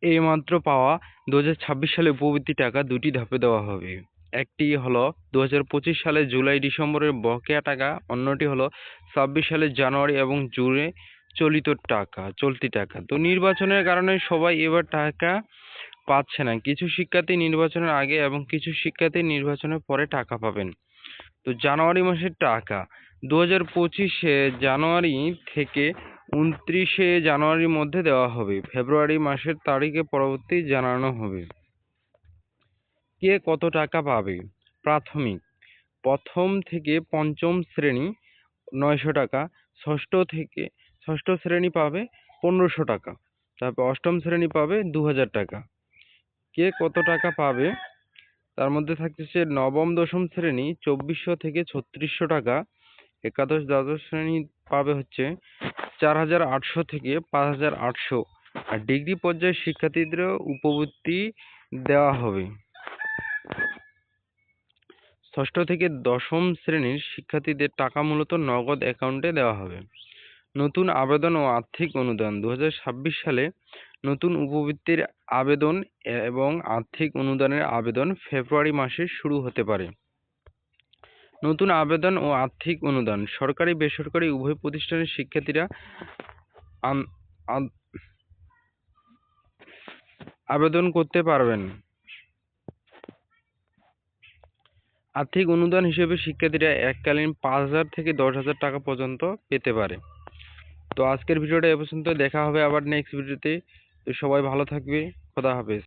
এইমাত্র পাওয়া 2026 সালে উপবৃত্তি টাকা দুটি ধাপে দেওয়া হবে। একটি হলো 2025 সালে জুলাই ডিসেম্বরের বকেয়া টাকা, অন্যটি হলো 26 সালের জানুয়ারি এবং জুনে চলতি টাকা। তো নির্বাচনের কারণে সবাই এবার টাকা পাচ্ছে না। কিছু শিক্ষার্থী নির্বাচনের আগে এবং কিছু শিক্ষার্থী নির্বাচনের পরে টাকা পাবেন। তো জানুয়ারি মাসের টাকা 2025 জানুয়ারি থেকে 29 জানুয়ারির মধ্যে দেওয়া হবে। ফেব্রুয়ারি মাসের তারিখে পরবর্তী জানানো হবে। কে কত টাকা পাবে? প্রাথমিক, প্রথম থেকে পঞ্চম শ্রেণী 900 টাকা, ষষ্ঠ শ্রেণী পাবে 1500 টাকা, তারপর অষ্টম শ্রেণী পাবে 2000 টাকা। কে কত টাকা পাবে? তার মধ্যে থাকতেছে নবম দশম শ্রেণী 2400 থেকে 3600 টাকা, একাদশ দ্বাদশ শ্রেণী পাবে হচ্ছে 4800 থেকে 5800, আর ডিগ্রি পর্যায়ের শিক্ষার্থীদেরও উপবৃত্তি দেওয়া হবে। ষষ্ঠ থেকে দশম শ্রেণীর শিক্ষার্থীদের টাকা মূলত নগদ অ্যাকাউন্টে দেওয়া হবে। নতুন আবেদন ও আর্থিক অনুদান 2026 সালে নতুন উপবৃত্তির আবেদন এবং আর্থিক অনুদানের আবেদন ফেব্রুয়ারি মাসে শুরু হতে পারে। নতুন আবেদন ও আর্থিক অনুদান সরকারি বেসরকারি উভয় প্রতিষ্ঠানের শিক্ষার্থীরা আবেদন করতে পারবেন। আর্থিক অনুদান হিসেবে শিক্ষার্থীরা এককালীন 5000 থেকে 10,000 টাকা পর্যন্ত পেতে পারে। তো আজকের ভিডিওটা এ পর্যন্ত, দেখা হবে আবার নেক্সট ভিডিওতে। তো সবাই ভালো থাকবে, খোদা হাফেজ।